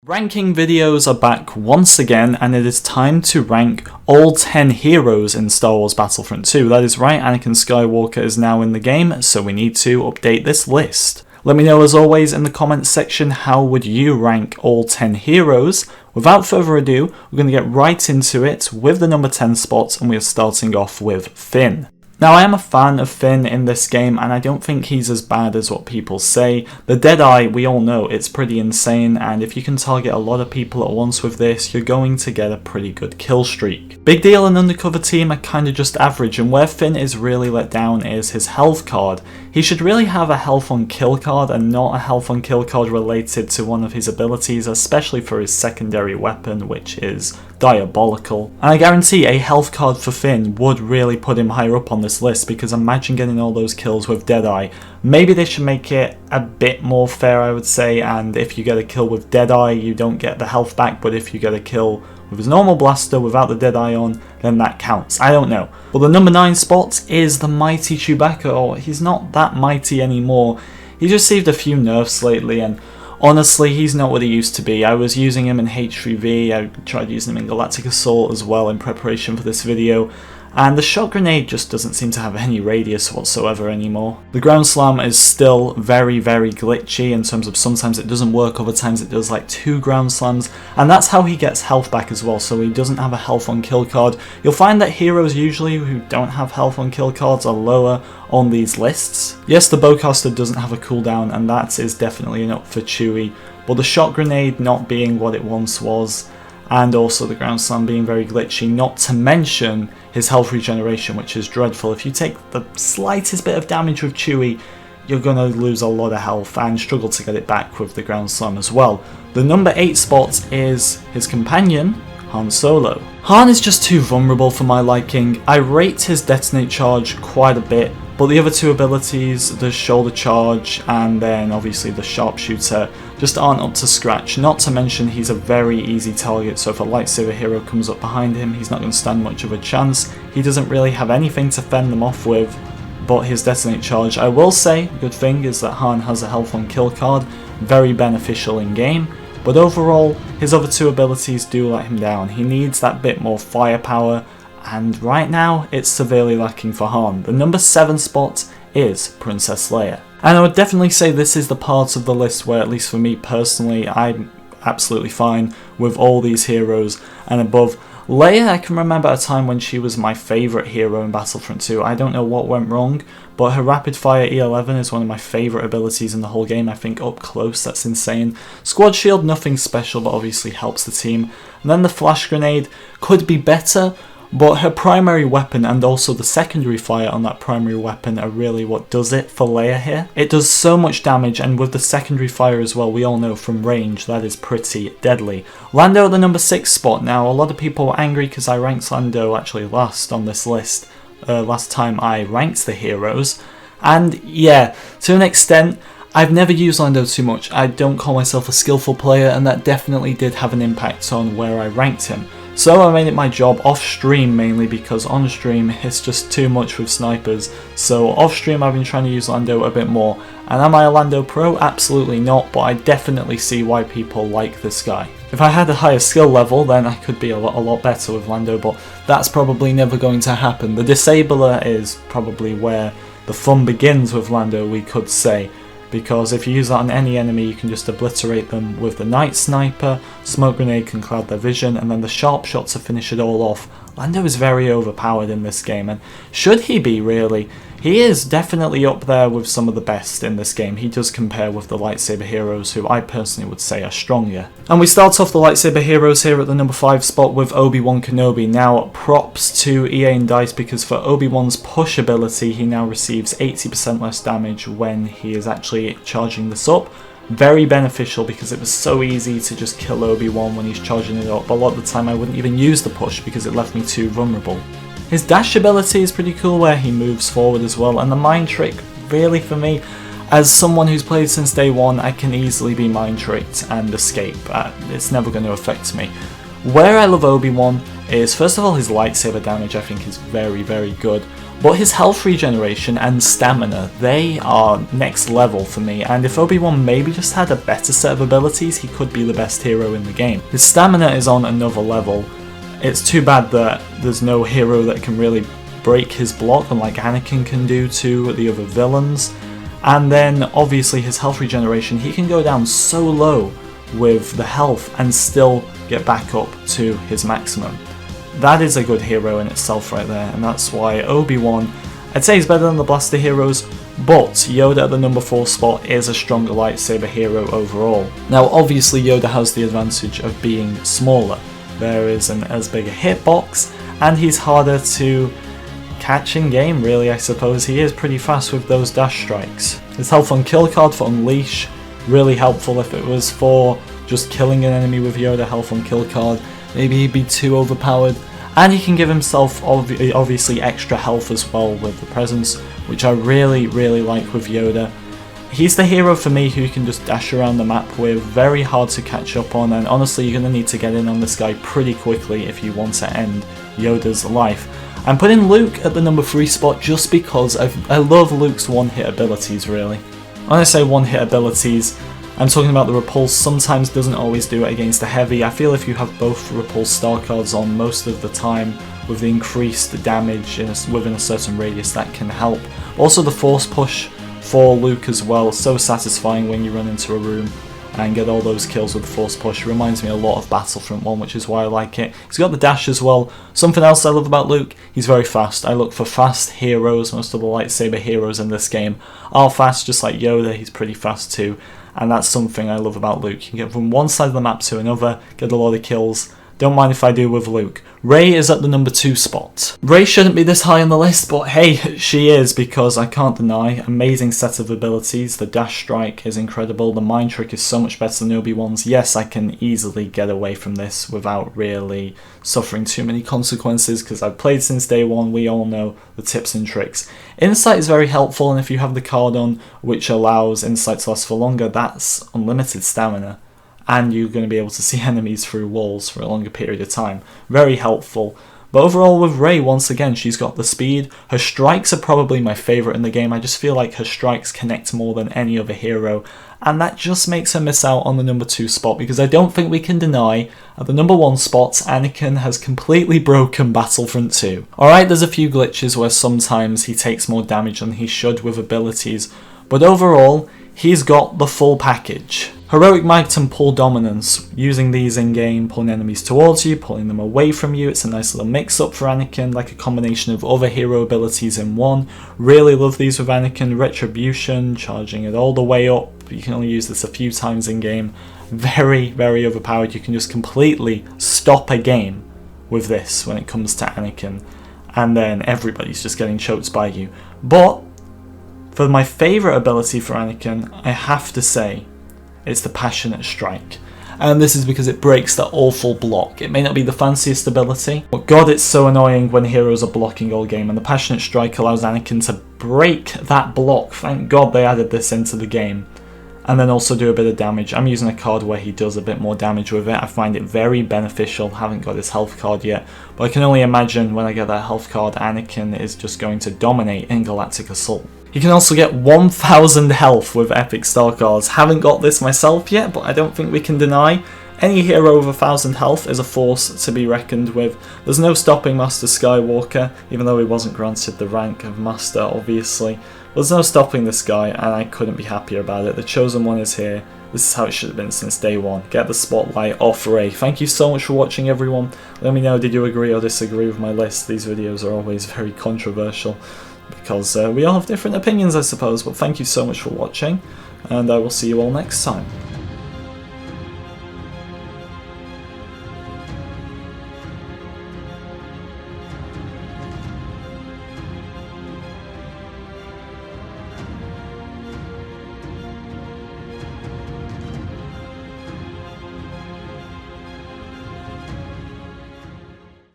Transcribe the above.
Ranking videos are back once again, and it is time to rank all 10 heroes in Star Wars Battlefront 2. That is right, Anakin Skywalker is now in the game, so we need to update this list. Let me know as always in the comments section, how would you rank all 10 heroes? Without further ado, we're going to get right into it with the number 10 spots, and we are starting off with Finn. Now, I am a fan of Finn in this game, and I don't think he's as bad as what people say. The Deadeye, we all know, it's pretty insane, and if you can target a lot of people at once with this, you're going to get a pretty good kill streak. Big Deal and Undercover Team are kind of just average, and where Finn is really let down is his health card. He should really have a health on kill card and not a health on kill card related to one of his abilities, especially for his secondary weapon, which is diabolical. And I guarantee a health card for Finn would really put him higher up on this list, because imagine getting all those kills with Deadeye. Maybe they should make it a bit more fair, I would say, and if you get a kill with Deadeye you don't get the health back, but if you get a kill with his normal blaster without the Deadeye on, then that counts. I don't know. Well, the number 9 spot is the mighty Chewbacca, or he's not that mighty anymore. He's received a few nerfs lately, and honestly, he's not what he used to be. I was using him in H3V, I tried using him in Galactic Assault as well in preparation for this video, and the shot grenade just doesn't seem to have any radius whatsoever anymore. The ground slam is still very glitchy in terms of sometimes it doesn't work, other times it does like 2 ground slams, and that's how he gets health back as well, so he doesn't have a health on kill card. You'll find that heroes usually who don't have health on kill cards are lower on these lists. Yes, the bowcaster doesn't have a cooldown, and that is definitely an up for Chewie, but the shot grenade not being what it once was, and also the ground slam being very glitchy, not to mention his health regeneration, which is dreadful. If you take the slightest bit of damage with Chewie, you're going to lose a lot of health and struggle to get it back with the ground slam as well. The number 8 spot is his companion, Han Solo. Han is just too vulnerable for my liking. I rate his detonate charge quite a bit, but the other 2 abilities, the shoulder charge and then obviously the sharpshooter, just aren't up to scratch. Not to mention he's a very easy target, so if a lightsaber hero comes up behind him, he's not going to stand much of a chance. He doesn't really have anything to fend them off with but his detonate charge. I will say, good thing is that Han has a health on kill card, very beneficial in game, but overall his other 2 abilities do let him down. He needs that bit more firepower, and right now it's severely lacking for Han. The number 7 spot is Princess Leia. And I would definitely say this is the part of the list where, at least for me personally, I'm absolutely fine with all these heroes and above. Leia, I can remember a time when she was my favourite hero in Battlefront 2. I don't know what went wrong, but her rapid fire E11 is one of my favourite abilities in the whole game. I think up close, that's insane. Squad shield, nothing special, but obviously helps the team. And then the flash grenade could be better, but her primary weapon and also the secondary fire on that primary weapon are really what does it for Leia here. It does so much damage, and with the secondary fire as well, we all know from range that is pretty deadly. Lando at the number 6 spot. Now, a lot of people were angry because I ranked Lando actually last on this list last time I ranked the heroes, and yeah, to an extent, I've never used Lando too much. I don't call myself a skillful player, and that definitely did have an impact on where I ranked him. So I made it my job off stream, mainly because on stream it's just too much with snipers. So off stream I've been trying to use Lando a bit more. And am I a Lando pro? Absolutely not, but I definitely see why people like this guy. If I had a higher skill level, then I could be a lot better with Lando, but that's probably never going to happen. The Disabler is probably where the fun begins with Lando, we could say. Because if you use that on any enemy, you can just obliterate them with the Night Sniper, Smoke Grenade can cloud their vision, and then the Sharp Shot to finish it all off. Lando is very overpowered in this game, and should he be really? He is definitely up there with some of the best in this game. He does compare with the lightsaber heroes, who I personally would say are stronger. And we start off the lightsaber heroes here at the number 5 spot with Obi-Wan Kenobi. Now, props to EA and DICE, because for Obi-Wan's push ability, he now receives 80% less damage when he is actually charging this up. Very beneficial, because it was so easy to just kill Obi-Wan when he's charging it up. A lot of the time I wouldn't even use the push because it left me too vulnerable. His dash ability is pretty cool where he moves forward as well, and the mind trick, really for me, as someone who's played since day 1, I can easily be mind tricked and escape. It's never going to affect me. Where I love Obi-Wan is, first of all, his lightsaber damage I think is very, very good. But his health regeneration and stamina, they are next level for me, and if Obi-Wan maybe just had a better set of abilities, he could be the best hero in the game. His stamina is on another level. It's too bad that there's no hero that can really break his block unlike Anakin can do to the other villains. And then obviously his health regeneration, he can go down so low with the health and still get back up to his maximum. That is a good hero in itself right there, and that's why Obi-Wan, I'd say he's better than the blaster heroes, but Yoda at the number 4 spot is a stronger lightsaber hero overall. Now obviously Yoda has the advantage of being smaller. There isn't as big a hitbox, and he's harder to catch in game really, I suppose. He is pretty fast with those dash strikes. His health on kill card for Unleash, really helpful. If it was for just killing an enemy with Yoda health on kill card, maybe he'd be too overpowered. And he can give himself obviously extra health as well with the presence, which I really, really like with Yoda. He's the hero for me who you can just dash around the map with, very hard to catch up on, and honestly you're going to need to get in on this guy pretty quickly if you want to end Yoda's life. I'm putting Luke at the number 3 spot just because I love Luke's one-hit abilities really. When I say one-hit abilities, I'm talking about the repulse. Sometimes doesn't always do it against the heavy. I feel if you have both repulse star cards on most of the time with the increased damage within a certain radius, that can help. Also the force push for Luke as well, so satisfying when you run into a room and get all those kills with the force push. It reminds me a lot of Battlefront 1, which is why I like it. He's got the dash as well. Something else I love about Luke, he's very fast. I look for fast heroes. Most of the lightsaber heroes in this game are fast, just like Yoda. He's pretty fast too, and that's something I love about Luke. You can get from one side of the map to another, get a lot of kills. Don't mind if I do with Luke. Rey is at the number 2 spot. Rey shouldn't be this high on the list, but hey, she is, because I can't deny, amazing set of abilities. The dash strike is incredible, the mind trick is so much better than Obi-Wan's. Yes, I can easily get away from this without really suffering too many consequences, because I've played since day one, we all know the tips and tricks. Insight is very helpful, and if you have the card on, which allows Insight to last for longer, that's unlimited stamina. And you're going to be able to see enemies through walls for a longer period of time. Very helpful. But overall with Rey, once again, she's got the speed. Her strikes are probably my favourite in the game. I just feel like her strikes connect more than any other hero. And that just makes her miss out on the number 2 spot, because I don't think we can deny at the number 1 spot, Anakin has completely broken Battlefront 2. Alright, there's a few glitches where sometimes he takes more damage than he should with abilities. But overall, he's got the full package. Heroic Might and Pull Dominance, using these in game, pulling enemies towards you, pulling them away from you. It's a nice little mix up for Anakin, like a combination of other hero abilities in one. Really love these with Anakin. Retribution, charging it all the way up. You can only use this a few times in game. Very, very overpowered. You can just completely stop a game with this when it comes to Anakin, and then everybody's just getting choked by you. But for my favourite ability for Anakin, I have to say, it's the Passionate Strike. And this is because it breaks that awful block. It may not be the fanciest ability, but god, it's so annoying when heroes are blocking all game, and the Passionate Strike allows Anakin to break that block. Thank god they added this into the game. And then also do a bit of damage. I'm using a card where he does a bit more damage with it. I find it very beneficial. Haven't got his health card yet, but I can only imagine when I get that health card, Anakin is just going to dominate in Galactic Assault. You can also get 1000 health with epic star cards. Haven't got this myself yet, but I don't think we can deny any hero with 1000 health is a force to be reckoned with. There's no stopping Master Skywalker, even though he wasn't granted the rank of Master, obviously. There's no stopping this guy, and I couldn't be happier about it. The Chosen One is here. This is how it should have been since day one. Get the spotlight off Rey. Thank you so much for watching, everyone. Let me know, did you agree or disagree with my list? These videos are always very controversial, because we all have different opinions, I suppose, but thank you so much for watching, and I will see you all next time.